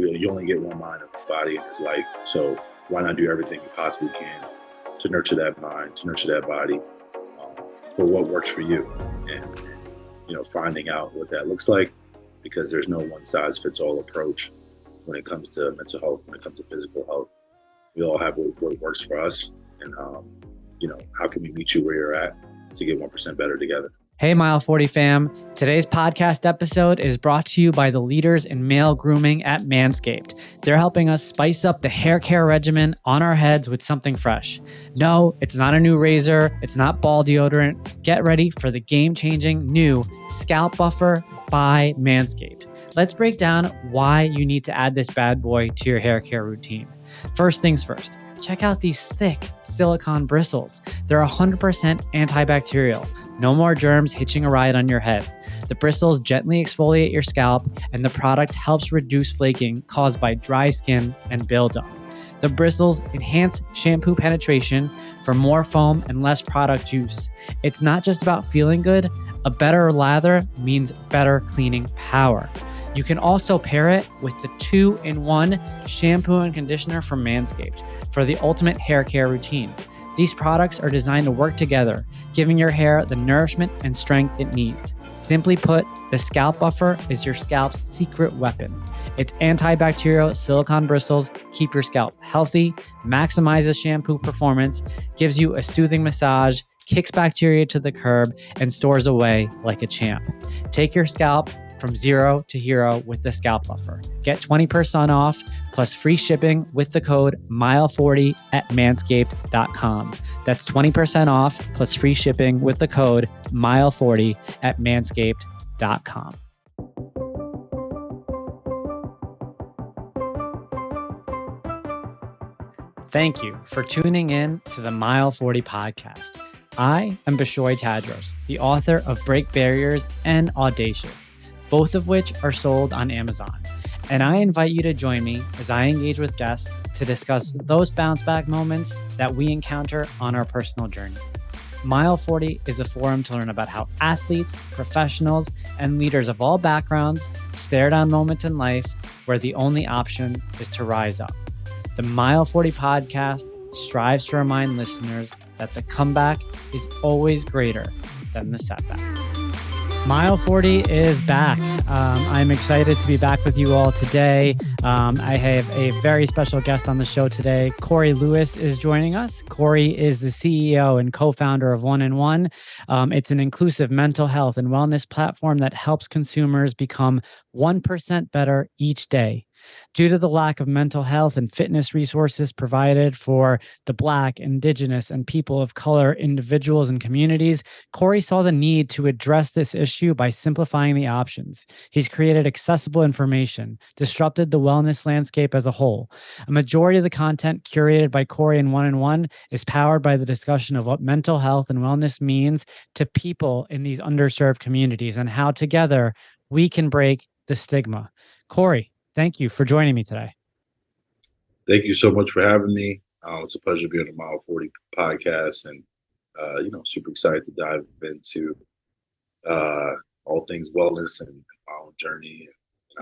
you only get one mind and body in this life. So why not do everything you possibly can to nurture that mind, to nurture that body for what works for you, and finding out what that looks like, because there's no one size fits all approach when it comes to mental health, when it comes to physical health. We all have what works for us, and how can we meet you where you're at to get 1% better together. Hey, Mile 40 fam. Today's podcast episode is brought to you by the leaders in male grooming at Manscaped. They're helping us spice up the hair care regimen on our heads with something fresh. No, it's not a new razor. It's not ball deodorant. Get ready for the game-changing new Scalp Buffer by Manscaped. Let's break down why you need to add this bad boy to your hair care routine. First things first. Check out these thick silicone bristles. They're 100% antibacterial. No more germs hitching a ride on your head. The bristles gently exfoliate your scalp, and the product helps reduce flaking caused by dry skin and buildup. The bristles enhance shampoo penetration for more foam and less product juice. It's not just about feeling good. A better lather means better cleaning power. You can also pair it with the 2-in-1 shampoo and conditioner from Manscaped for the ultimate hair care routine. These products are designed to work together, giving your hair the nourishment and strength it needs. Simply put, the Scalp Buffer is your scalp's secret weapon. Its antibacterial silicone bristles keep your scalp healthy, maximizes shampoo performance, gives you a soothing massage, kicks bacteria to the curb, and stores away like a champ. Take your scalp from zero to hero with the Scalp Buffer. Get 20% off plus free shipping with the code MILE40 at manscaped.com. That's 20% off plus free shipping with the code MILE40 at manscaped.com. Thank you for tuning in to the Mile 40 podcast. I am Bishoy Tadros, the author of Break Barriers and Audacious, both of which are sold on Amazon. And I invite you to join me as I engage with guests to discuss those bounce back moments that we encounter on our personal journey. Mile 40 is a forum to learn about how athletes, professionals, and leaders of all backgrounds stare down moments in life where the only option is to rise up. The Mile 40 podcast strives to remind listeners that the comeback is always greater than the setback. Mile 40 is back. I'm excited to be back with you all today. I have a very special guest on the show today. Corey Lewis is joining us. Corey is the CEO and co-founder of 1-in-1. It's an inclusive mental health and wellness platform that helps consumers become 1% better each day. Due to the lack of mental health and fitness resources provided for the Black, Indigenous, and people of color individuals and communities, Corey saw the need to address this issue by simplifying the options. He's created accessible information, disrupted the wellness landscape as a whole. A majority of the content curated by Corey and 1-in-1 is powered by the discussion of what mental health and wellness means to people in these underserved communities and how together we can break the stigma. Corey, thank you for joining me today. Thank you so much for having me. It's a pleasure to be on the Mile 40 podcast, and super excited to dive into all things wellness and my own journey.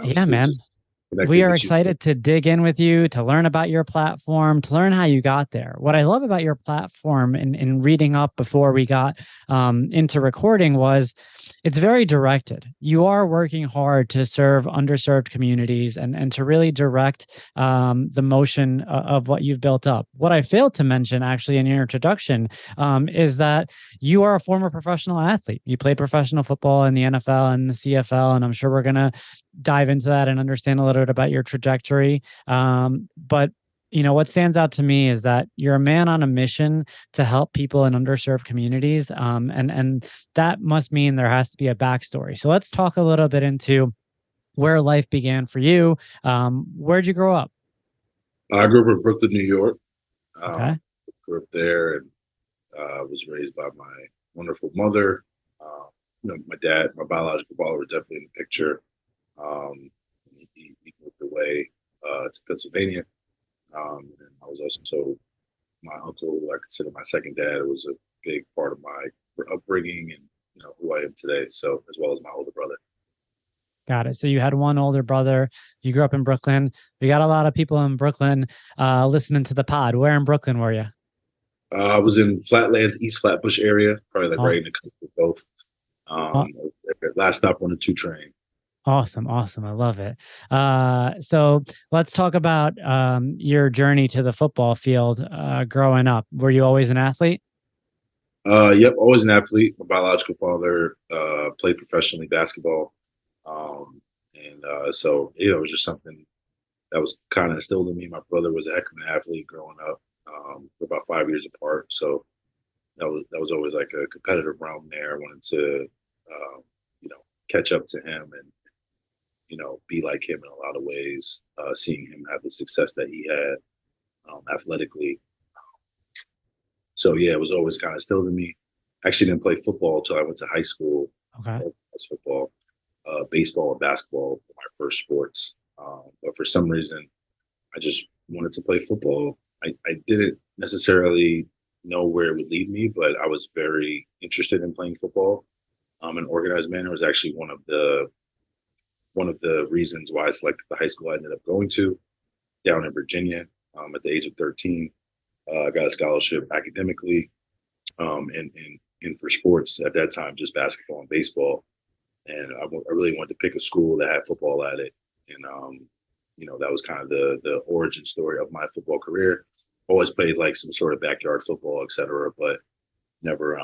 Yeah, man. We are excited to dig in with you, to learn about your platform, to learn how you got there. What I love about your platform in reading up before we got into recording was it's very directed. You are working hard to serve underserved communities and to really direct the motion of what you've built up. What I failed to mention actually in your introduction is that you are a former professional athlete. You played professional football in the NFL and the CFL, and I'm sure we're going to dive into that and understand a little bit about your trajectory. But what stands out to me is that you're a man on a mission to help people in underserved communities. And that must mean there has to be a backstory. So let's talk a little bit into where life began for you. Where'd you grow up? I grew up in Brooklyn, New York. Okay. Grew up there and was raised by my wonderful mother. My dad, my biological father, was definitely in the picture. He moved away to Pennsylvania. And I was also, my uncle, who I consider my second dad, was a big part of my upbringing and who I am today. So, as well as my older brother. Got it. So you had one older brother. You grew up in Brooklyn. We got a lot of people in Brooklyn listening to the pod. Where in Brooklyn were you? I was in Flatlands, East Flatbush area, probably like Oh, right in the coast of both. oh, Last stop on the 2 train. awesome. Awesome. I love it. So let's talk about your journey to the football field growing up. Were you always an athlete? Yep, always an athlete. My biological father played professionally basketball, and so it was just something that was kind of instilled in me. My brother was a heck of an athlete growing up. We're about 5 years apart, so that was always like a competitive realm there. I wanted to, catch up to him and be like him in a lot of ways. Seeing him have the success that he had athletically, so yeah, it was always kind of instilled in me. Actually, didn't play football until I went to high school. Okay. That's football, baseball, and basketball were my first sports. But for some reason, I just wanted to play football. I didn't necessarily know where it would lead me, but I was very interested in playing football. In organized manner was actually one of the reasons why I selected the high school I ended up going to down in Virginia. At the age of 13, I got a scholarship academically, and for sports at that time, just basketball and baseball. And I really wanted to pick a school that had football at it. And, that was kind of the origin story of my football career. Always played like some sort of backyard football, et cetera, but never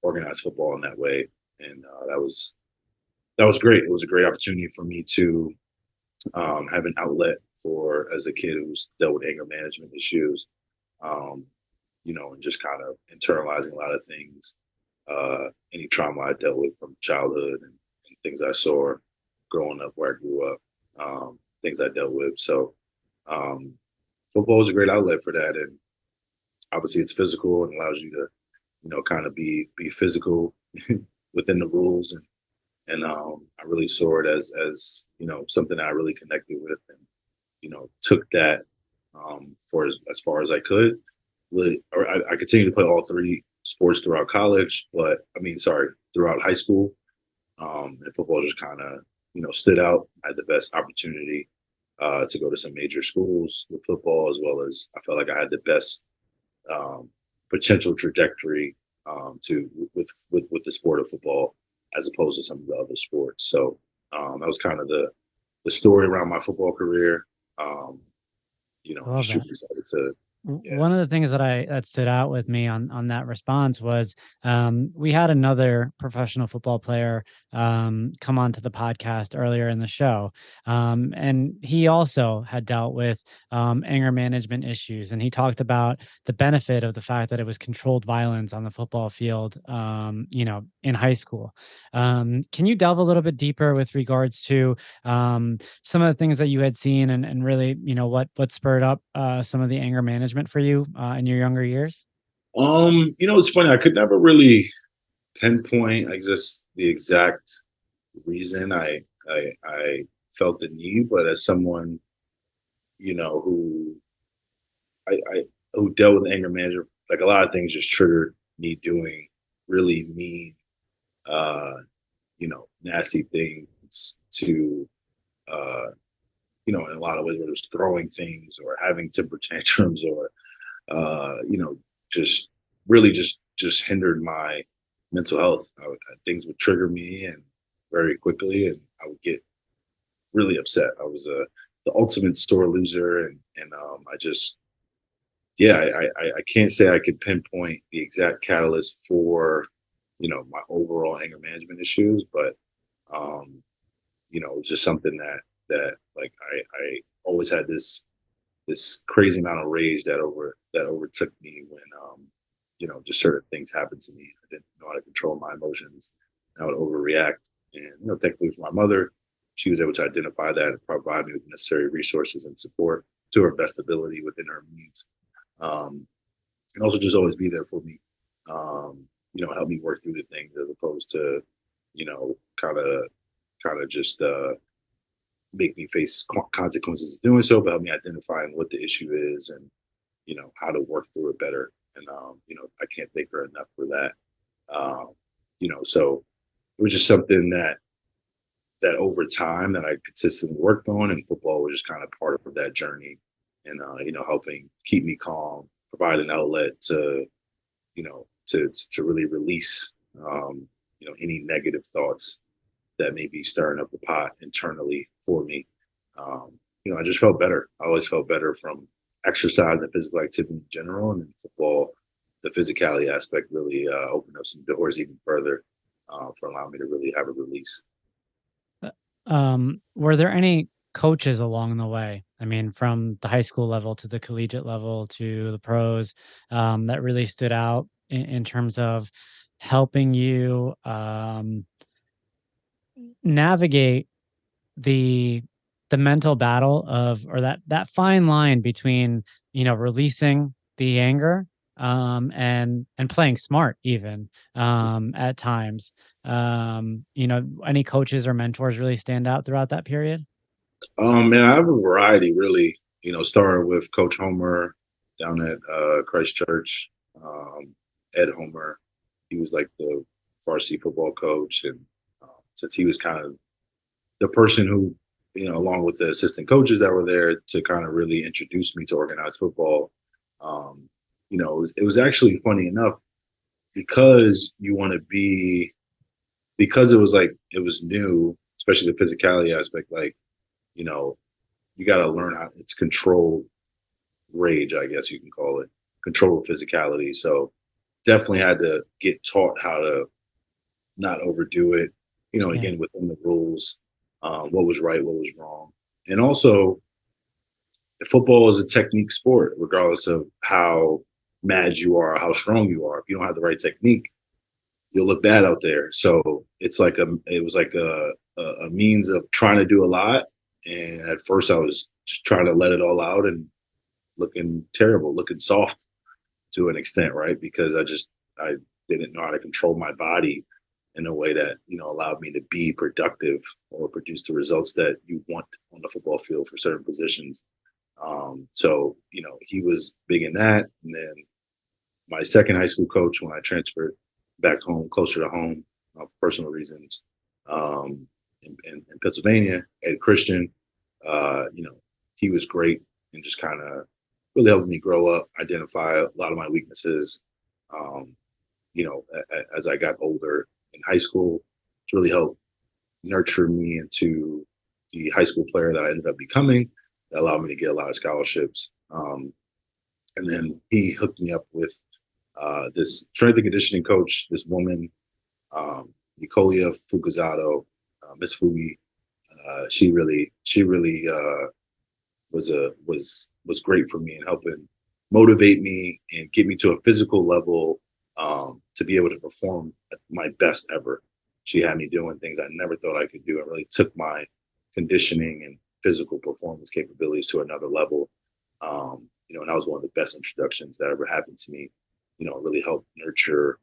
organized football in that way. And that was great. It was a great opportunity for me to have an outlet for, as a kid who's dealt with anger management issues, um, and just kind of internalizing a lot of things, any trauma I dealt with from childhood and things I saw growing up where I grew up, things I dealt with. So football is a great outlet for that. And obviously it's physical and allows you to, kind of be physical within the rules. And I really saw it as something I really connected with, and took that for as far as I could. Really, I continued to play all 3 sports throughout college, but throughout high school. And football just kind of stood out. I had the best opportunity to go to some major schools with football, as well as I felt like I had the best potential trajectory to with the sport of football, as opposed to some of the other sports. So that was kind of the story around my football career. I love Just that. super excited to, yeah. One of the things that stood out with me on that response was we had another professional football player come onto the podcast earlier in the show, and he also had dealt with anger management issues, and he talked about the benefit of the fact that it was controlled violence on the football field, in high school. Can you delve a little bit deeper with regards to some of the things that you had seen, and really, what spurred up some of the anger management for you in your younger years? It's funny. I could never really pinpoint, I guess, the exact reason I felt the need, but as someone, who I who dealt with anger management, like a lot of things just triggered me doing really mean, uh, nasty things to, uh, in a lot of ways, whether it's throwing things or having temper tantrums or, just really just hindered my mental health. Things would trigger me and very quickly, and I would get really upset. I was the ultimate sore loser, and I just, yeah, I can't say I could pinpoint the exact catalyst for my overall anger management issues, but it's just something that like I always had this crazy amount of rage that overtook me when just certain things happened to me. I didn't know how to control my emotions. I would overreact, and thankfully for my mother, she was able to identify that and provide me with necessary resources and support to her best ability within her means, and also just always be there for me. Help me work through the things, as opposed to kind of just make me face consequences of doing so, but help me identifying what the issue is and how to work through it better. And I can't thank her enough for that. So it was just something that that over time that I consistently worked on, and football was just kind of part of that journey, and helping keep me calm, provide an outlet to to really release any negative thoughts that may be stirring up the pot internally for me. I just felt better. I always felt better from exercise and physical activity in general, and in football, the physicality aspect really opened up some doors even further for allowing me to really have a release. Were there any coaches along the way? I mean, from the high school level to the collegiate level to the pros, that really stood out in terms of helping you navigate the mental battle of, or that fine line between, releasing the anger, and playing smart even, at times. Any coaches or mentors really stand out throughout that period? Man, I have a variety, really. Starting with Coach Homer down at Christ Church. Ed Homer, he was like the varsity football coach, and since he was kind of the person who, along with the assistant coaches that were there to kind of really introduce me to organized football. It was actually funny enough because you want to be because it was like it was new, especially the physicality aspect. Like you know, you got to learn how it's controlled rage, I guess you can call it, controlled physicality. So definitely had to get taught how to not overdo it. Yeah. Again within the rules, what was right, what was wrong, and also football is a technique sport, regardless of how mad you are, how strong you are. If you don't have the right technique, you'll look bad out there. So it was like a means of trying to do a lot. And at first I was just trying to let it all out and looking terrible, looking soft to an extent, right? Because I didn't know how to control my body in a way that, allowed me to be productive or produce the results that you want on the football field for certain positions. So, he was big in that. And then my second high school coach, when I transferred back home, closer to home, for personal reasons, in Pennsylvania, Ed Christian, he was great and just kind of really helped me grow up, identify a lot of my weaknesses. Um, as I got older in high school, to really help nurture me into the high school player that I ended up becoming. That allowed me to get a lot of scholarships. And then he hooked me up with this strength and conditioning coach, this woman, Nicolia Fukuzato, Miss Fugi. She really was great for me in helping motivate me and get me to a physical level to be able to perform at my best ever. She had me doing things I never thought I could do. It really took my conditioning and physical performance capabilities to another level. And that was one of the best introductions that ever happened to me. It really helped nurture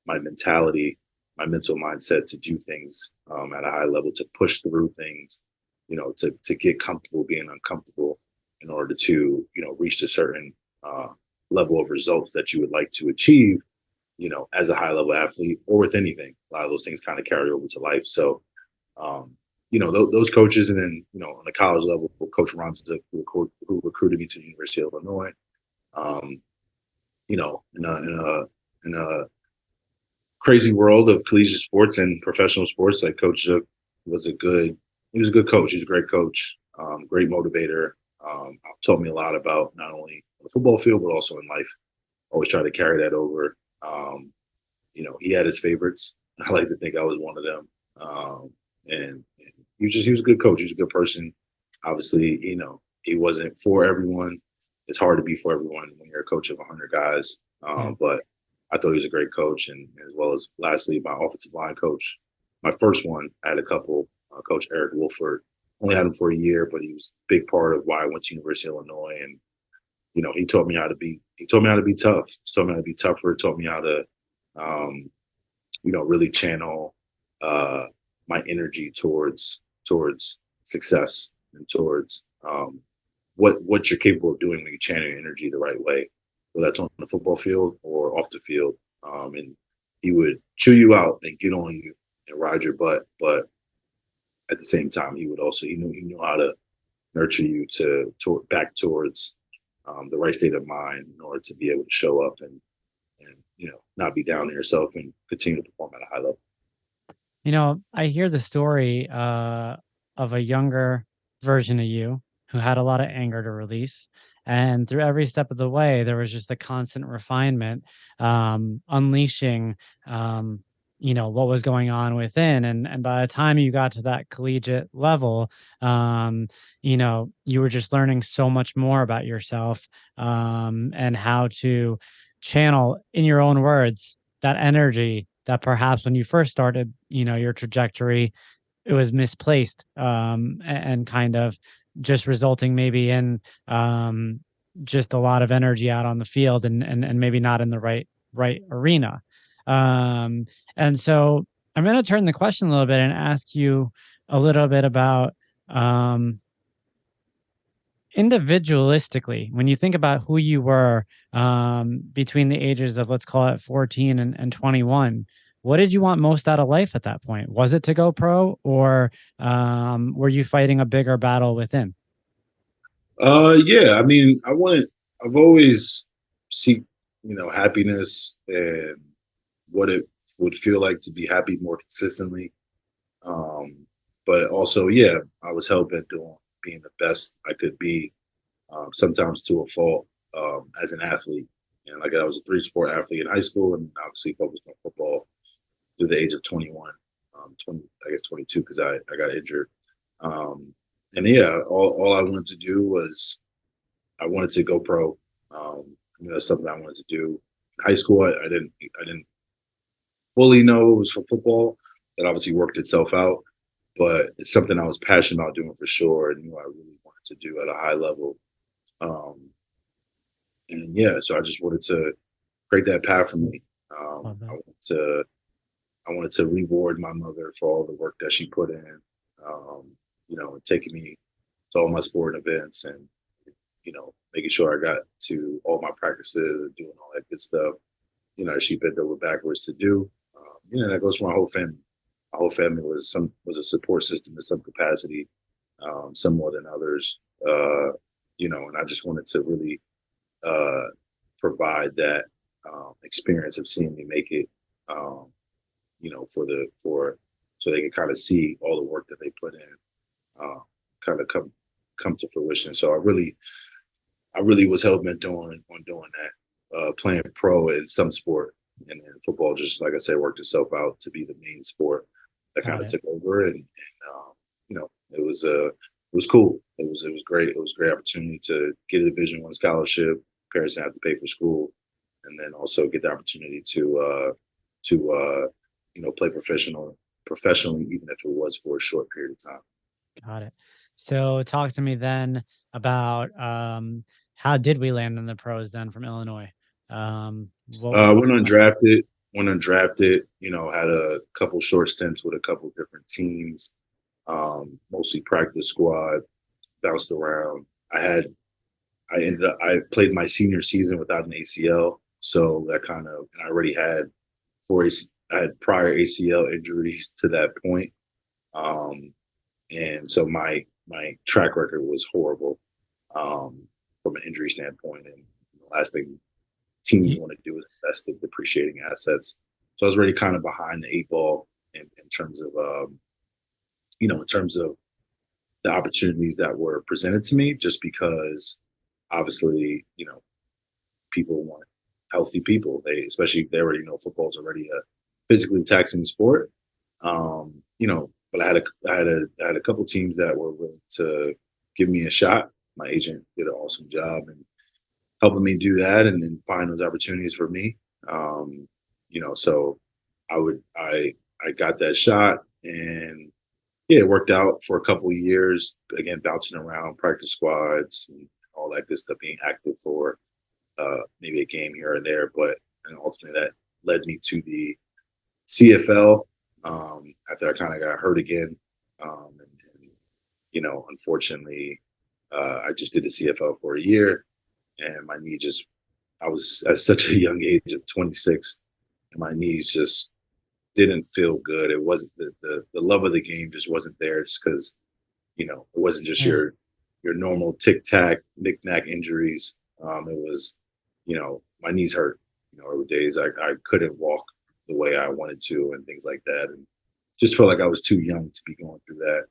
my mentality, my mental mindset to do things at a high level, to push through things, to get comfortable being uncomfortable in order to, reach a certain level of results that you would like to achieve, as a high level athlete or with anything. A lot of those things kind of carry over to life. So, those coaches, and then, on the college level, Coach Ronza, who recruited me to the University of Illinois, in a crazy world of collegiate sports and professional sports, like Coach Zook was he was a good coach. He's a great coach, great motivator. Taught me a lot about not only on the football field, but also in life. Always try to carry that over. He had his favorites. I like to think I was one of them. And he was a good coach. He was a good person. Obviously, he wasn't for everyone. It's hard to be for everyone when you're a coach of 100 guys. But I thought he was a great coach. And as well as lastly, my offensive line coach, my first one, I had a couple, Coach Eric Wolford. Only had him for a year, but he was a big part of why I went to University of Illinois. And, he taught me how to be tough. He taught me how to be tougher, taught me how to, really channel my energy towards success and towards what you're capable of doing when you channel your energy the right way, whether that's on the football field or off the field. And he would chew you out and get on you and ride your butt, but at the same time, he knew how to nurture you back towards the right state of mind in order to be able to show up and not be down on yourself and continue to perform at a high level. I hear the story of a younger version of you who had a lot of anger to release. And through every step of the way, there was just a constant refinement, unleashing, what was going on within. And by the time you got to that collegiate level, you were just learning so much more about yourself, and how to channel, in your own words, that energy that perhaps when you first started, your trajectory, it was misplaced, and kind of just resulting maybe in, just a lot of energy out on the field, and maybe not in the right arena. Um, and so I'm going to turn the question a little bit and ask you a little bit about, um, individualistically, when you think about who you were, between the ages of, let's call it 14 and 21, what did you want most out of life at that point? Was it to go pro, or were you fighting a bigger battle within? Yeah, I mean, I've always seek, happiness and what it would feel like to be happy more consistently. Um, but also, yeah, I was hell bent on being the best I could be, sometimes to a fault, as an athlete. And like I was a three-sport athlete in high school, and obviously focused on football through the age of 21, 20, I guess 22, because I got injured. Um, and yeah, all I wanted to do was I wanted to go pro. That's something I wanted to do. In high school, I didn't fully know it was for football. That obviously worked itself out, but it's something I was passionate about doing for sure, and knew I really wanted to do at a high level. Um, and yeah, so I just wanted to create that path for me. Love I that. wanted to I wanted to reward my mother for all the work that she put in, and taking me to all my sporting events and making sure I got to all my practices and doing all that good stuff. She bent over backwards to do. That goes for my whole family. My whole family was a support system in some capacity, some more than others. And I just wanted to really uh, provide that experience of seeing me make it. For so they can kind of see all the work that they put in, kind of come to fruition. So I really was hell bent on doing that, playing pro in some sport, and then football, just like I said, worked itself out to be the main sport that kind Got of it. took over, and it was cool. It was great. It was a great opportunity to get a Division I scholarship. Parents didn't have to pay for school, and then also get the opportunity to play professionally, even if it was for a short period of time. Got it. So talk to me then about, how did we land in the pros then from Illinois? What Went undrafted. Went undrafted. Had a couple short stints with a couple different teams. Mostly practice squad. Bounced around. I played my senior season without an ACL, so that and I already had I had prior ACL injuries to that point. Um, and so my track record was horrible, from an injury standpoint. And the last thing teams you, want to do is invest in depreciating assets. So I was already kind of behind the eight ball in terms of the opportunities that were presented to me, just because obviously people want healthy people. Especially if they already know football's already a physically taxing sport. But I had a couple teams that were willing to give me a shot. My agent did an awesome job in helping me do that and then find those opportunities for me. So I got that shot, and yeah, it worked out for a couple of years. Again, bouncing around practice squads and all that good stuff, being active for maybe a game here or there. But and ultimately that led me to the CFL, after I kind of got hurt again. Unfortunately, I just did the CFL for a year, and my knee just, I was at such a young age of 26, and my knees just didn't feel good. It wasn't the love of the game just wasn't there, just because it wasn't just Yeah. your normal tic tac knick knack injuries. It was my knees hurt. There were days I couldn't walk the way I wanted to and things like that, and just felt like I was too young to be going through that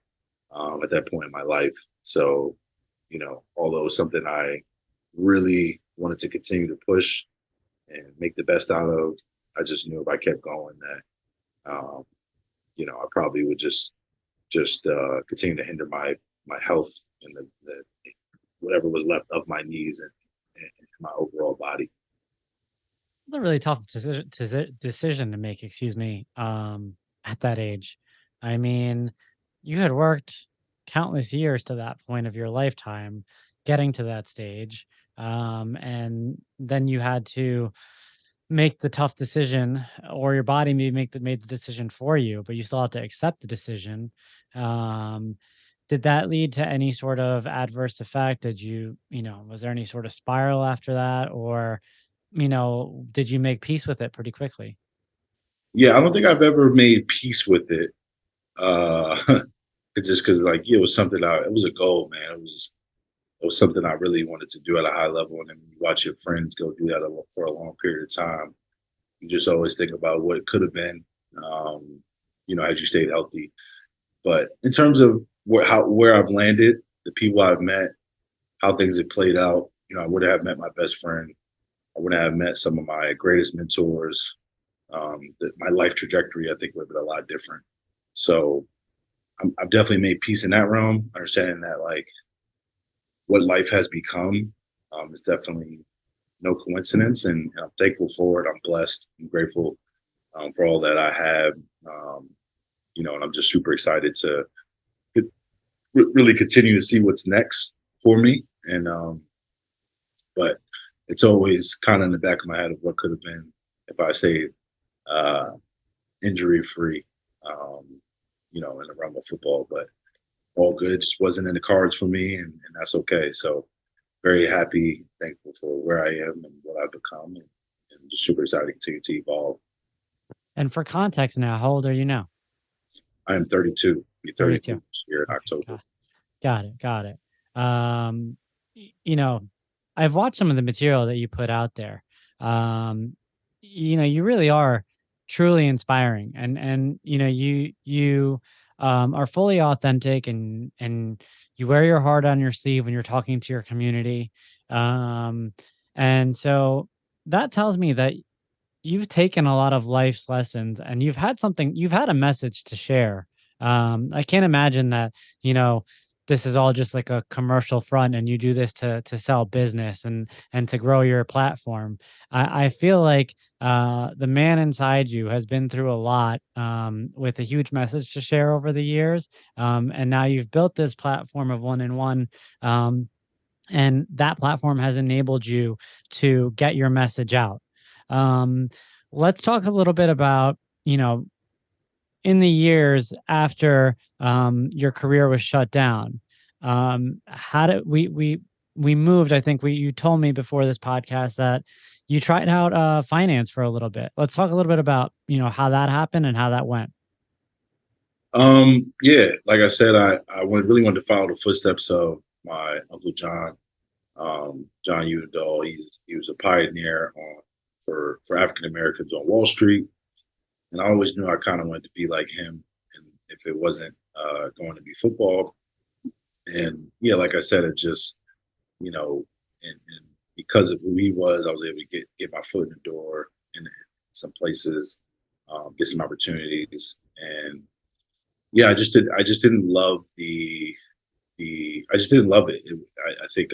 at that point in my life. So although it was something I really wanted to continue to push and make the best out of, I just knew if I kept going that um, I probably would just continue to hinder my health and the whatever was left of my knees and my overall body. It's a really tough decision to make, excuse me, at that age. I mean, you had worked countless years to that point of your lifetime, getting to that stage. And then you had to make the tough decision, or your body maybe made the decision for you, but you still have to accept the decision. Um, did that lead to any sort of adverse effect? Did was there any sort of spiral after that? Or, did you make peace with it pretty quickly? Yeah, I don't think I've ever made peace with it. Uh, it's just because it was something it was a goal, man. It was something I really wanted to do at a high level, and then when you watch your friends go do that for a long period of time, you just always think about what it could have been. Um, had you stayed healthy. But in terms of where I've landed, the people I've met, how things have played out, I would have met my best friend. I would have met some of my greatest mentors. My life trajectory, I think, would have been a lot different. So I've definitely made peace in that realm, understanding that what life has become is definitely no coincidence, and I'm thankful for it. I'm blessed. I'm grateful for all that I have. Um, and I'm just super excited to really continue to see what's next for me. And but it's always kind of in the back of my head of what could have been if I stayed uh, injury free. In the realm of football, but all good. Just wasn't in the cards for me, and that's okay. So very happy, thankful for where I am and what I've become, and just super excited to continue to evolve. And for context now, how old are you now? I am 32. Be 33 32. this year in Okay. October. Got it. Got it. Um, y- you know, I've watched some of the material that you put out there. Um, you really are truly inspiring, and you are fully authentic, and you wear your heart on your sleeve when you're talking to your community. Um, and so that tells me that you've taken a lot of life's lessons, and you've had a message to share. I can't imagine that, you know, this is all just like a commercial front and you do this to sell business and to grow your platform. I feel like the man inside you has been through a lot, with a huge message to share over the years. And now you've built this platform of one in one. Um, and that platform has enabled you to get your message out. Um, let's talk a little bit about, you know, in the years after your career was shut down. How did we moved? I think you told me before this podcast that you tried out finance for a little bit. Let's talk a little bit about, how that happened and how that went. Yeah, like I said, really wanted to follow the footsteps of my uncle John, John Udall. He was a pioneer for African Americans on Wall Street, and I always knew I kind of wanted to be like him. And if it wasn't going to be football, and yeah, like I said, it just and because of who he was, I was able to get my foot in the door in some places, get some opportunities, and yeah, I just didn't love I just didn't love it. I think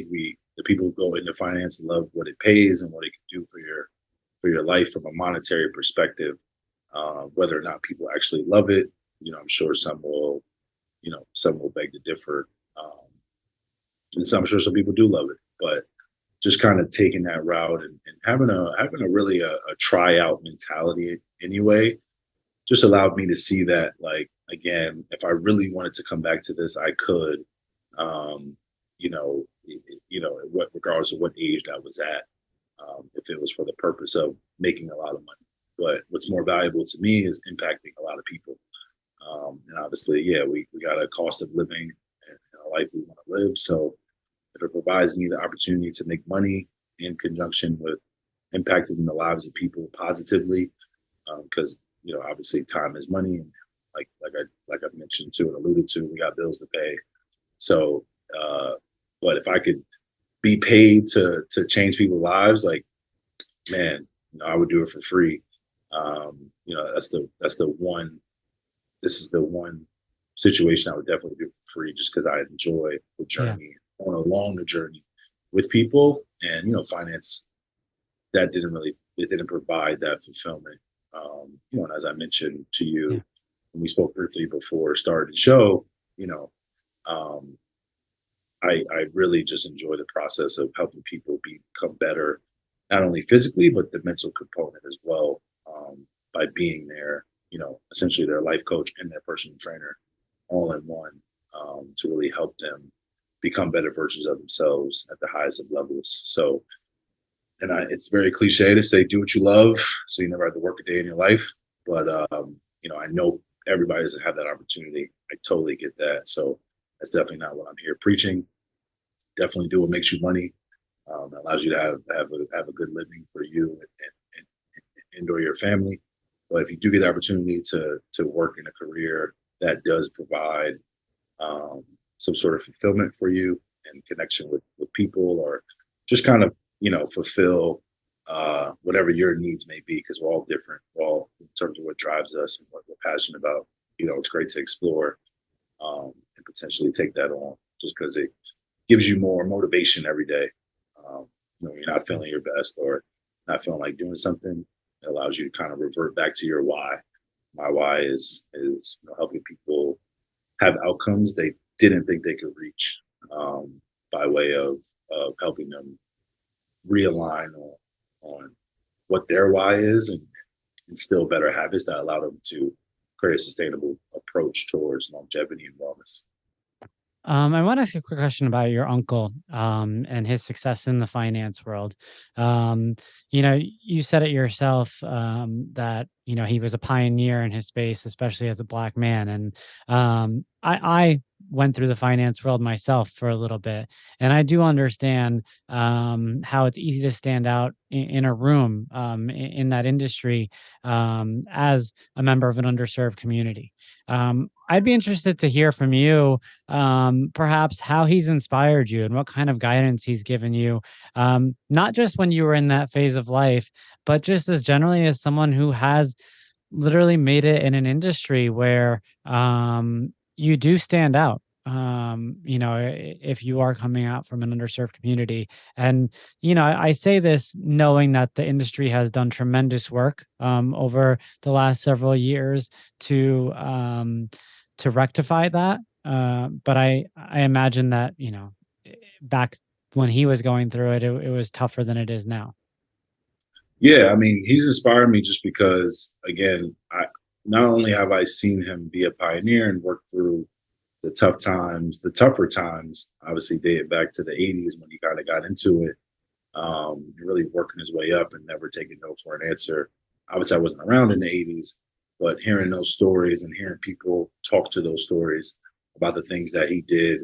the people who go into finance love what it pays and what it can do for your life from a monetary perspective. Whether or not people actually love it, I'm sure some will beg to differ, and I'm sure some people do love it. But just kind of taking that route and having a really a tryout mentality anyway, just allowed me to see that, again, if I really wanted to come back to this, I could. Um, regardless of what age I was at, if it was for the purpose of making a lot of money, but what's more valuable to me is impacting a lot of people. And obviously, yeah, we got a cost of living and a life we want to live. So if it provides me the opportunity to make money in conjunction with impacting the lives of people positively, because obviously time is money, and like I mentioned too and alluded to, we got bills to pay. So, but if I could be paid to change people's lives, like, man, I would do it for free. That's the one. This is the one situation I would definitely do for free, just because I enjoy the journey, going along the journey with people, and finance it didn't provide that fulfillment. And as I mentioned to you when we spoke briefly before starting the show, I really just enjoy the process of helping people become better, not only physically, but the mental component as well, by being there, essentially their life coach and their personal trainer all in one, to really help them become better versions of themselves at the highest of levels. So, and it's very cliche to say, do what you love, so you never have to work a day in your life. But, I know everybody doesn't have that opportunity. I totally get that. So that's definitely not what I'm here preaching. Definitely do what makes you money. Allows you to have a good living for you and or your family. But if you do get the opportunity to work in a career that does provide some sort of fulfillment for you and connection with people, or just kind of fulfill whatever your needs may be, because we're all different. We're all, in terms of what drives us and what we're passionate about. It's great to explore and potentially take that on, just because it gives you more motivation every day. You're not feeling your best or not feeling like doing something. It allows you to kind of revert back to your why. My why is helping people have outcomes they didn't think they could reach, by way of helping them realign on what their why is, and instill better habits that allow them to create a sustainable approach towards longevity and wellness. I want to ask you a quick question about your uncle, and his success in the finance world. You said it yourself, that he was a pioneer in his space, especially as a Black man. And I went through the finance world myself for a little bit, and I do understand how it's easy to stand out in a room, in that industry, as a member of an underserved community. I'd be interested to hear from you, perhaps how he's inspired you and what kind of guidance he's given you, not just when you were in that phase of life, but just as generally as someone who has literally made it in an industry where you do stand out. If you are coming out from an underserved community. And, I say this knowing that the industry has done tremendous work over the last several years to rectify that. But I imagine that, back when he was going through it, it was tougher than it is now. Yeah, I mean, he's inspired me just because, again, I not only have I seen him be a pioneer and work through the tougher times, obviously dated back to the 80s when he kind of got into it, really working his way up and never taking no for an answer. Obviously, I wasn't around in the 80s, but hearing those stories and hearing people talk to those stories about the things that he did,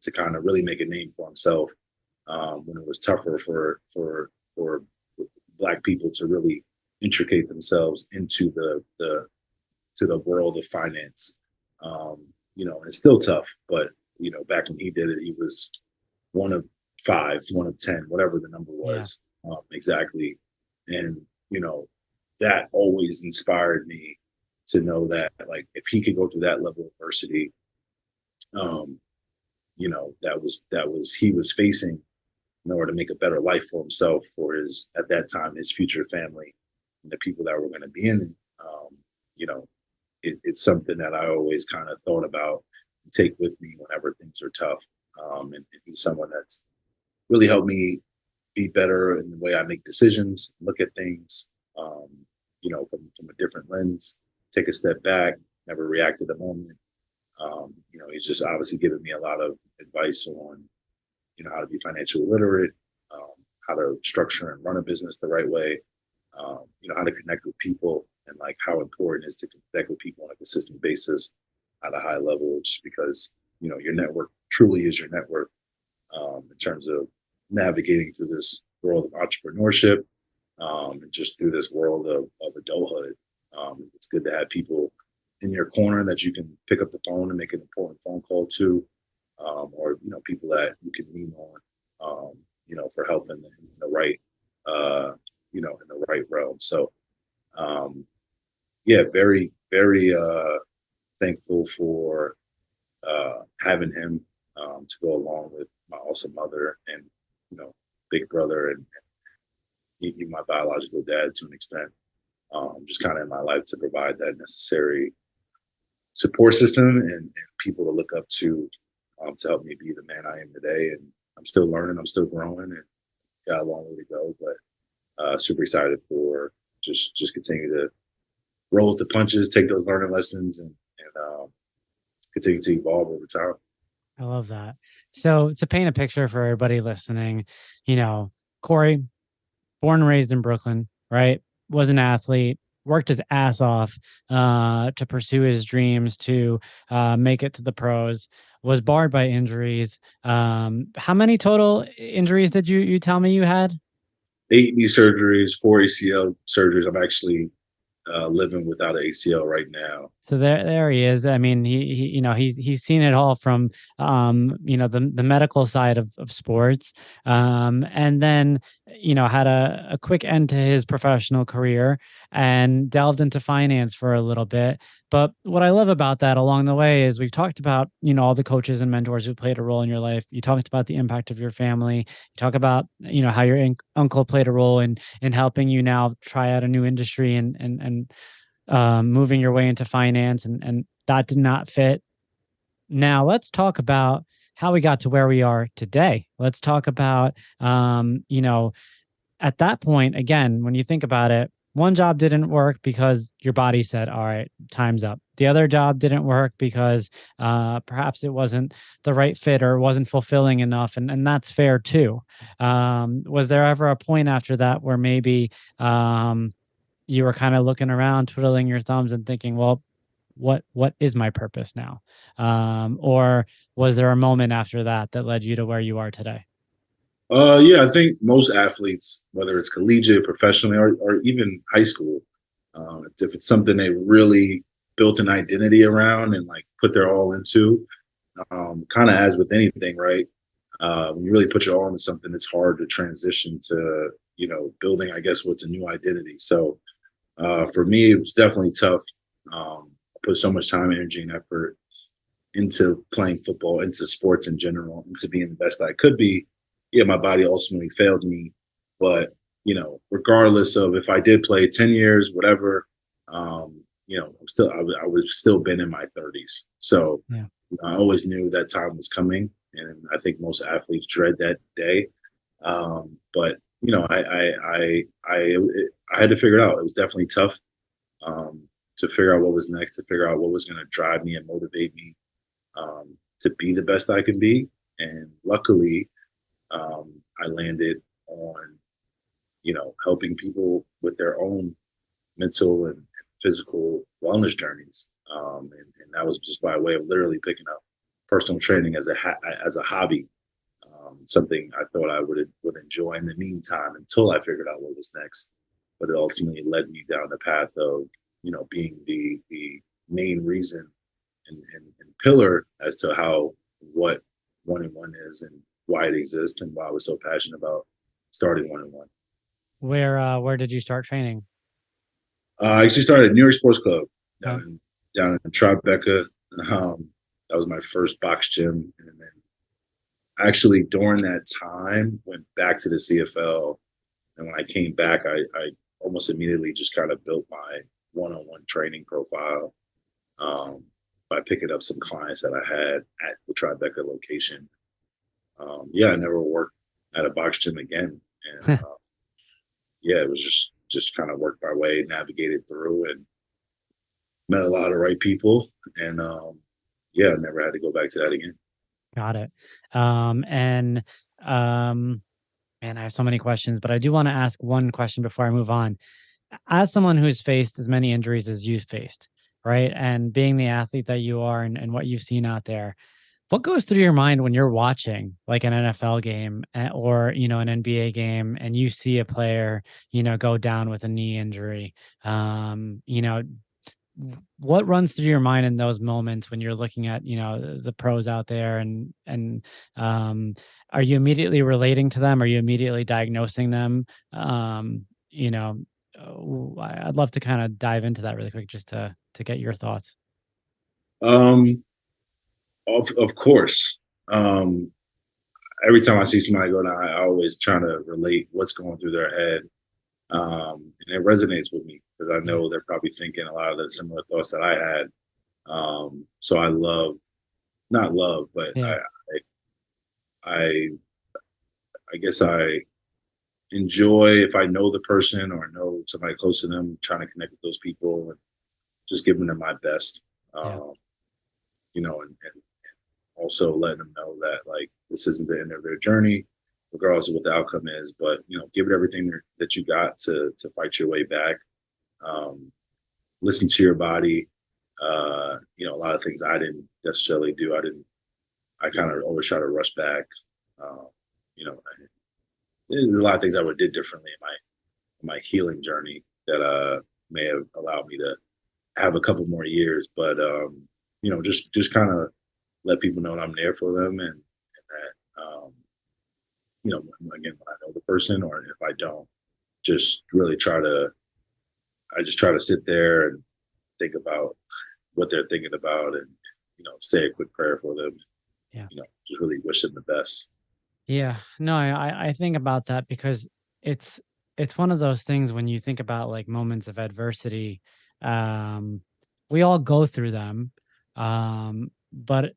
to kind of really make a name for himself, when it was tougher for Black people to really intricate themselves into the world of finance. And it's still tough, but back when he did it, he was one of 5, one of 10, whatever the number was, exactly. And that always inspired me to know that, like, if he could go through that level of adversity, that was he was facing in order to make a better life for himself, for his, at that time, his future family, and the people that were going to be in it. It's something that I always kind of thought about and take with me whenever things are tough. And he's someone that's really helped me be better in the way I make decisions, look at things, from a different lens, take a step back, never react to the moment. He's just obviously given me a lot of advice on, how to be financially literate, how to structure and run a business the right way, how to connect with people and like how important it is to connect with people on a consistent basis at a high level, just because, your network truly is your network, in terms of navigating through this world of entrepreneurship, and just through this world of adulthood. It's good to have people in your corner that you can pick up the phone and make an important phone call to, or people that you can lean on, for help in the right, in the right realm. So, yeah, very, very thankful for having him, to go along with my awesome mother and big brother, and even my biological dad to an extent, just kind of in my life to provide that necessary support system and people to look up to help me be the man I am today. And I'm still learning, I'm still growing, and got a long way to go, but super excited for just continue to roll with the punches, take those learning lessons, and continue to evolve over time. I love that. So to paint a picture for everybody listening, you know, Corey, born and raised in Brooklyn, right? Was an athlete, worked his ass off to pursue his dreams, to make it to the pros, was barred by injuries. How many total injuries did you tell me you had? 8 knee surgeries, 4 ACL surgeries. I'm actually living without an ACL right now. So there he is. I mean, he he's seen it all from the medical side of sports, and then had a quick end to his professional career and delved into finance for a little bit. But what I love about that along the way is we've talked about all the coaches and mentors who played a role in your life. You talked about the impact of your family. You talk about how your uncle played a role in helping you now try out a new industry and moving your way into finance, and that did not fit. Now let's talk about how we got to where we are today. Let's talk about, at that point, again, when you think about it, one job didn't work because your body said, all right, time's up. The other job didn't work because perhaps it wasn't the right fit or wasn't fulfilling enough. And that's fair too. Was there ever a point after that where maybe you were kind of looking around, twiddling your thumbs and thinking, well, what is my purpose now? Or was there a moment after that that led you to where you are today? Yeah, I think most athletes, whether it's collegiate, professionally, or even high school, if it's something they really built an identity around and like put their all into, kind of as with anything, right? When you really put your all into something, it's hard to transition to, building, I guess, what's a new identity. So for me, it was definitely tough. I put so much time, energy, and effort into playing football, into sports in general, into being the best I could be. Yeah, my body ultimately failed me, but regardless of if I did play 10 years, whatever, I would have still been in my 30s. So Yeah. I always knew that time was coming, and I think most athletes dread that day. But I had to figure it out. It was definitely tough, to figure out what was next, to figure out what was going to drive me and motivate me, to be the best I can be. And luckily, I landed on, helping people with their own mental and physical wellness journeys. And that was just by way of literally picking up personal training as a hobby, something I thought I would enjoy in the meantime until I figured out what was next. But it ultimately led me down the path of, being the main reason and pillar as to what 1-on-1 is and why it exists and why I was so passionate about starting 1-on-1. Where did you start training? I actually started at New York Sports Club Okay. down in Tribeca. That was my first box gym, and then actually during that time went back to the CFL. And when I came back, I almost immediately just kind of built my 1-on-1 training profile, by picking up some clients that I had at the Tribeca location. Yeah, I never worked at a box gym again, and yeah, it was just kind of worked my way, navigated through, and met a lot of right people, and yeah, I never had to go back to that again. Got it. And man, I have so many questions, but I do want to ask one question before I move on. as someone who's faced as many injuries as you've faced, right? And being the athlete that you are and what you've seen out there, what goes through your mind when you're watching like an NFL game or, an NBA game and you see a player, go down with a knee injury? Um, you know, what runs through your mind in those moments when you're looking at, the pros out there and um, are you immediately relating to them? Are you immediately diagnosing them? You know, I'd love to kind of dive into that really quick just to get your thoughts. Um, of course. Um, every time I see somebody go down, I always try to relate what's going through their head. And it resonates with me because I Yeah. know they're probably thinking a lot of the similar thoughts that I had. So I love, not love, but Yeah. I, I guess I enjoy if I know the person or know somebody close to them, trying to connect with those people and just giving them my best. Yeah. Um, and also letting them know that like this isn't the end of their journey, regardless of what the outcome is. But give it everything that you got to fight your way back. Um, Listen to your body. A lot of things I didn't necessarily do. I kind of always try to rush back. Um, you know, there's a lot of things I would have did differently in my healing journey that may have allowed me to have a couple more years. But just kind of let people know that I'm there for them and that again, when I know the person or if I don't, just really try to sit there and think about what they're thinking about and say a quick prayer for them. Yeah. Just really wish them the best. Yeah. No, I think about that because it's it's one of those things when you think about like moments of adversity, um, we all go through them. But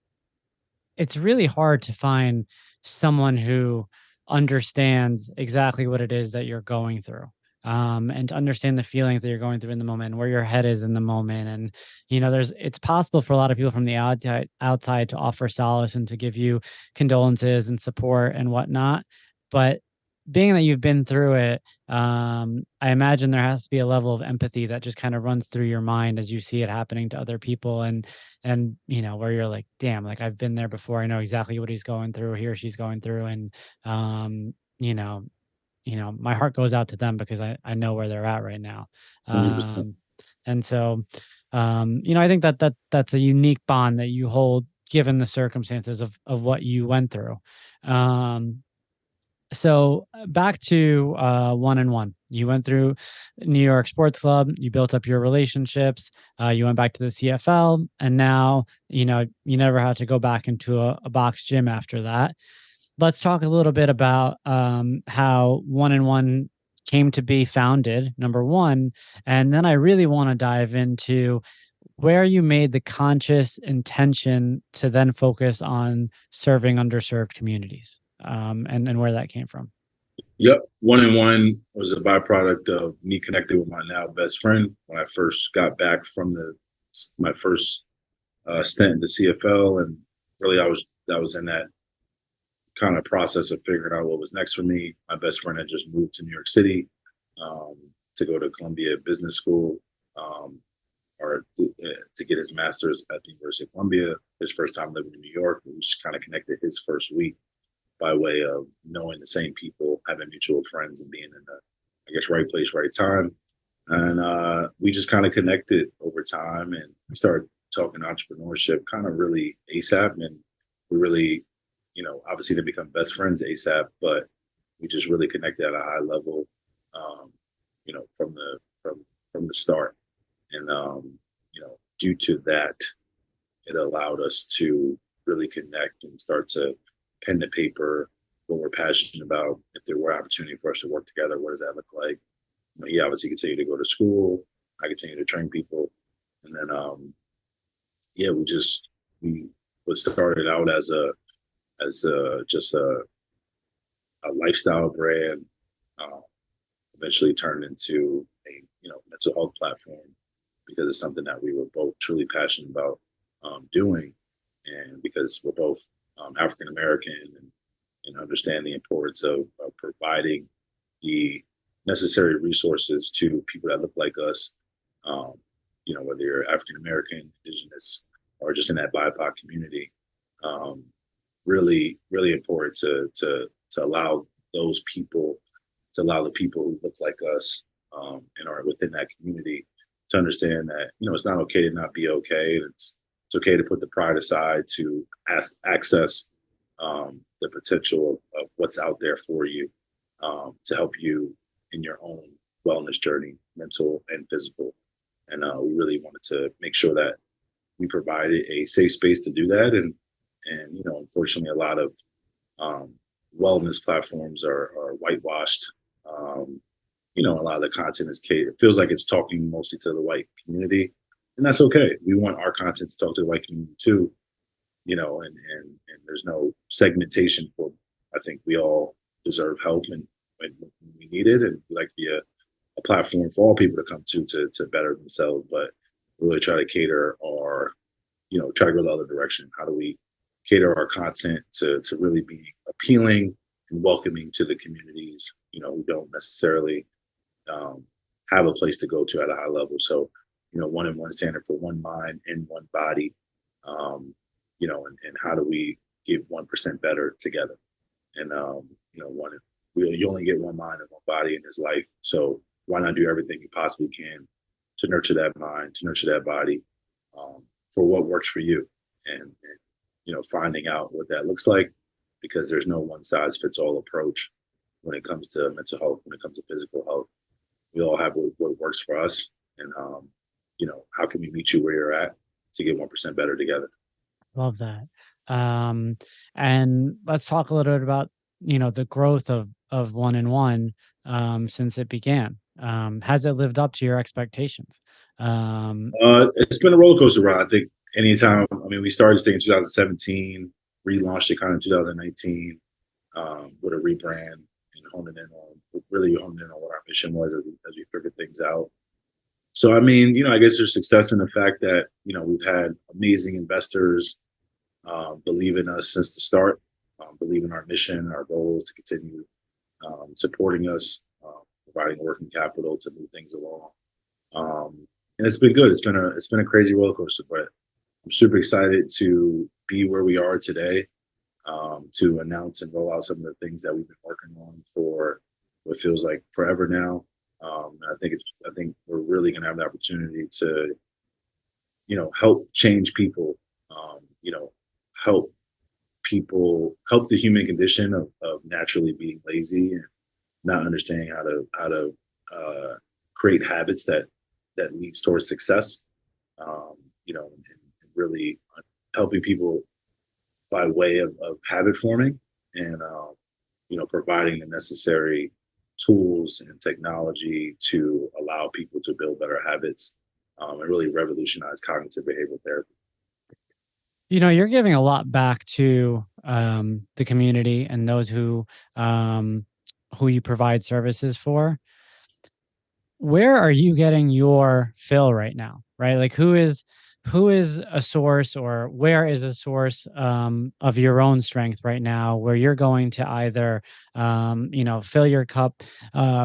it's really hard to find someone who understands exactly what it is that you're going through. And to understand the feelings that you're going through in the moment, where your head is in the moment. And, it's possible for a lot of people from the outside to offer solace and to give you condolences and support and whatnot. But being that you've been through it, I imagine there has to be a level of empathy that just kind of runs through your mind as you see it happening to other people. And where you're like, damn, like I've been there before, I know exactly what he's going through, he or she's going through. And um you know my heart goes out to them because I know where they're at right now. 100%. And so I think that's a unique bond that you hold given the circumstances of what you went through. um so back to one and one. You went through New York Sports Club. You built up your relationships. You went back to the CFL, and now you never had to go back into a box gym after that. Let's talk a little bit about how one and one came to be founded. Number one, and then I really want to dive into where you made the conscious intention to then focus on serving underserved communities, and where that came from. Yep. One and one was a byproduct of me connecting with my now best friend when I first got back from my first stint in the CFL, and really I was in that kind of process of figuring out what was next for me. My best friend had just moved to New York City um, to go to Columbia Business School, um, or to get his master's at the University of Columbia. His first time living in New York, we just kind of connected his first week by way of knowing the same people, having mutual friends, and being in the, I guess, right place, right time. And we just kind of connected over time, and we started talking entrepreneurship kind of really ASAP. And we really, obviously didn't become best friends ASAP, but we just really connected at a high level, um, from the start. And due to that, it allowed us to really connect and start to pen to paper what we're passionate about. If there were opportunity for us to work together, what does that look like? He obviously continued to go to school. I continue to train people, and then yeah, we what started out as just a lifestyle brand, uh, eventually turned into a mental health platform because it's something that we were both truly passionate about doing, and because we're both African American and understand the importance of providing the necessary resources to people that look like us. Um, whether you're African American, Indigenous, or just in that BIPOC community. Um, really, really important to allow those people, to allow the people who look like us and are within that community to understand that it's not okay to not be okay. It's okay to put the pride aside to access the potential of what's out there for you to help you in your own wellness journey, mental and physical. And we really wanted to make sure that we provided a safe space to do that. And unfortunately, a lot of wellness platforms are whitewashed. A lot of the content is catered. It feels like it's talking mostly to the white community, and that's okay. We want our content to talk to the white community too. And there's no segmentation for. I think we all deserve help and when we need it, and we like to be a platform for all people to come to better themselves. But really try to cater our, try to go the other direction. How do we cater our content to really be appealing and welcoming to the communities, who don't necessarily have a place to go to at a high level. So, 1 and 1 standard for one mind and one body, and how do we get 1% better together? And, you only get one mind and one body in this life. So why not do everything you possibly can to nurture that mind, to nurture that body for what works for you and finding out what that looks like, because there's no one size fits all approach when it comes to mental health, when it comes to physical health. We all have what works for us. And, how can we meet you where you're at to get 1% better together? Love that. And let's talk a little bit about, the growth of 1 and 1 since it began. Has it lived up to your expectations? It's been a roller coaster ride. I think anytime, we started this thing in 2017, relaunched it kind of in 2019 with a rebrand and honing in on what our mission was as we figured things out. So, I guess there's success in the fact that, we've had amazing investors believe in us since the start, believe in our mission, our goals to continue supporting us, providing working capital to move things along. And it's been good. It's been a crazy roller coaster, but I'm super excited to be where we are today, to announce and roll out some of the things that we've been working on for what feels like forever now. I think we're really going to have the opportunity to, help change people, help the human condition of naturally being lazy and not understanding how to create habits that leads towards success. And really helping people by way of habit forming and providing the necessary tools and technology to allow people to build better habits and really revolutionize cognitive behavioral therapy. You're giving a lot back to the community and those who you provide services for. Where are you getting your fill right now? Right, like who is a source, or where is a source of your own strength right now, where you're going to either fill your cup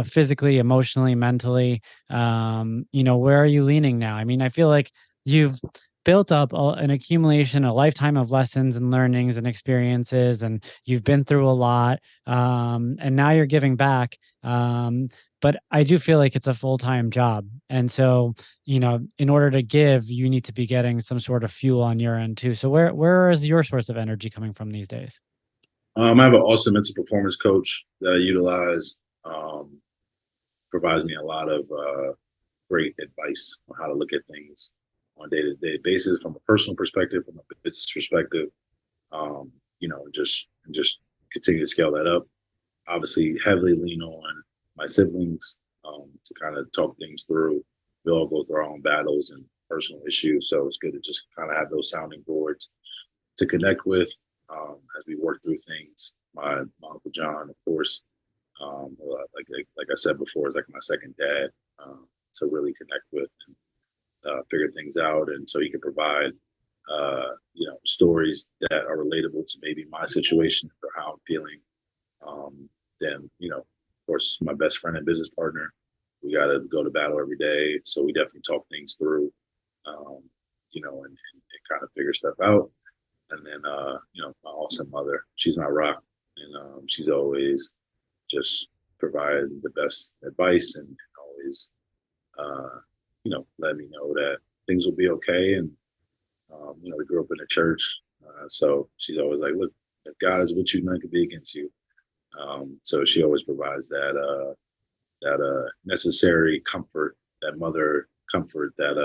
physically, emotionally, mentally. Where are you leaning now? I feel like you've built up an accumulation, a lifetime of lessons and learnings and experiences, and you've been through a lot, and now you're giving back. But I do feel like it's a full-time job. And so, in order to give, you need to be getting some sort of fuel on your end too. So where is your source of energy coming from these days? I have an awesome mental performance coach that I utilize. Provides me a lot of great advice on how to look at things on a day-to-day basis, from a personal perspective, from a business perspective. And just continue to scale that up. Obviously, heavily lean on my siblings to kind of talk things through. We all go through our own battles and personal issues, so it's good to just kind of have those sounding boards to connect with as we work through things. My Uncle John, of course, like I said before, is like my second dad to really connect with and figure things out, and so he can provide stories that are relatable to maybe my situation or how I'm feeling. Then course, my best friend and business partner. We got to go to battle every day. So we definitely talk things through, and kind of figure stuff out. And then, my awesome mother, she's my rock. And she's always just providing the best advice and always, let me know that things will be okay. And, we grew up in a church. So she's always like, look, if God is with you, none can be against you. So she always provides that necessary comfort, that mother comfort that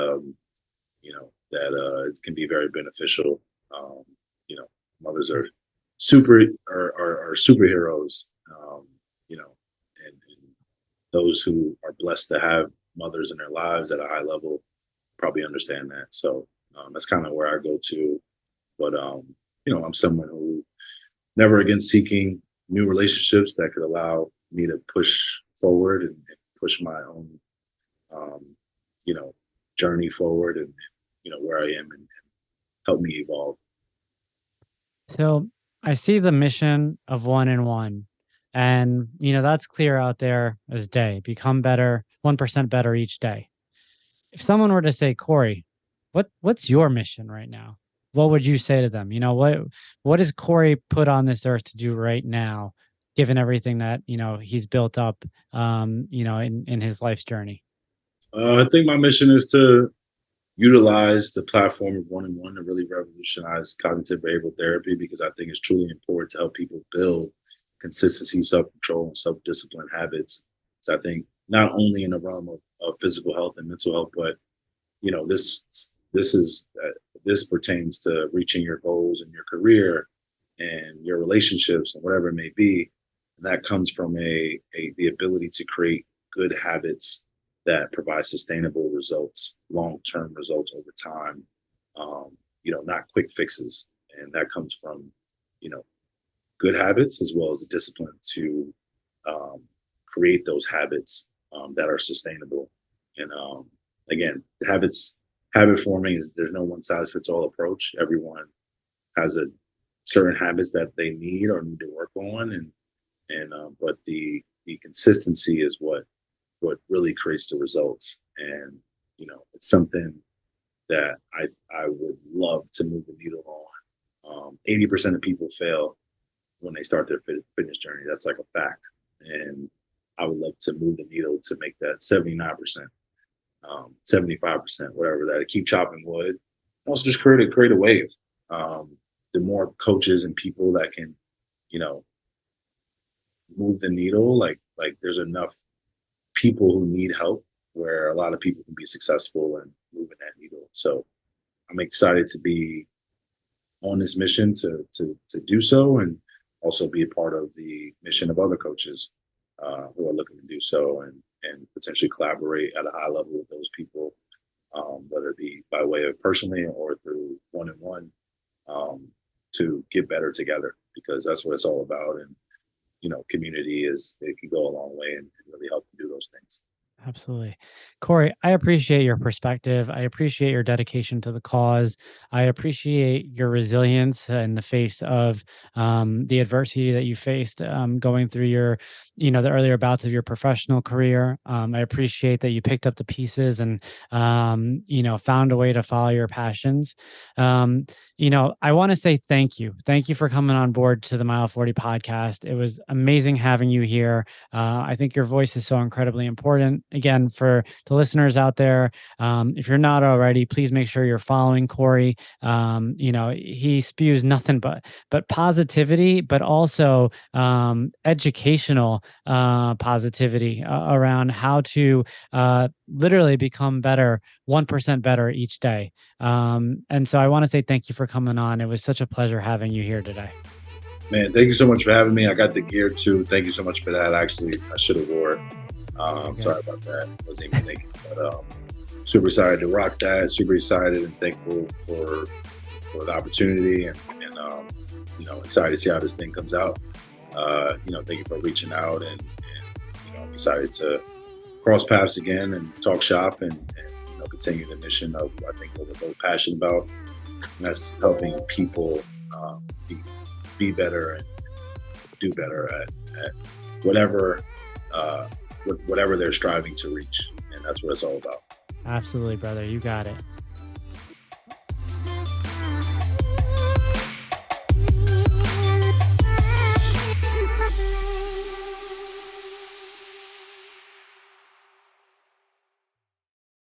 it can be very beneficial. Mothers are superheroes. And those who are blessed to have mothers in their lives at a high level probably understand that. So that's kind of where I go to. But I'm someone who never against seeking new relationships that could allow me to push forward and push my own, journey forward and where I am and help me evolve. So I see the mission of 1-in-1, and that's clear out there as day. Become better, 1% better each day. If someone were to say, Corey, what's your mission right now? What would you say to them? What is Corey put on this earth to do right now, given everything that he's built up, in his life's journey? I think my mission is to utilize the platform of 1-in-1 to really revolutionize cognitive behavioral therapy, because I think it's truly important to help people build consistency, self-control, and self-discipline habits. So I think not only in the realm of physical health and mental health, but this pertains to reaching your goals in your career and your relationships and whatever it may be. And that comes from the ability to create good habits that provide sustainable results, long-term results over time, not quick fixes. And that comes from, good habits as well as the discipline to create those habits that are sustainable. And again, habit forming there's no one size fits all approach. Everyone has a certain habits that they need or need to work on. But the consistency is what really creates the results. And, it's something that I would love to move the needle on. 80% of people fail when they start their fitness journey. That's like a fact. And I would love to move the needle to make that 79%, 75%, whatever that. Keep chopping wood. Also just create a wave. The more coaches and people that can, move the needle, like there's enough people who need help where a lot of people can be successful in moving that needle. So I'm excited to be on this mission to do so, and also be a part of the mission of other coaches who are looking to do so, and potentially collaborate at a high level with those people, whether it be by way of personally or through 1-in-1, to get better together, because that's what it's all about. And community it can go a long way and really help you do those things. Absolutely. Corey, I appreciate your perspective. I appreciate your dedication to the cause. I appreciate your resilience in the face of the adversity that you faced going through the earlier bouts of your professional career. I appreciate that you picked up the pieces and, found a way to follow your passions. I want to say thank you. Thank you for coming on board to the Mile 40 podcast. It was amazing having you here. I think your voice is so incredibly important. Again, for the listeners out there, if you're not already, please make sure you're following Corey. He spews nothing but positivity, but also educational positivity around how to literally become better, 1% better each day. And so I want to say thank you for coming on. It was such a pleasure having you here today. Man, thank you so much for having me. I got the gear too. Thank you so much for that. Actually, I should have wore it. Sorry about that. Wasn't even thinking, but super excited to rock that. Super excited and thankful for the opportunity, and excited to see how this thing comes out. Thank you for reaching out, and I'm excited to cross paths again and talk shop and continue the mission of, I think, what we're both passionate about, and that's helping people be better and do better at whatever whatever they're striving to reach. And that's what it's all about. Absolutely, brother. You got it.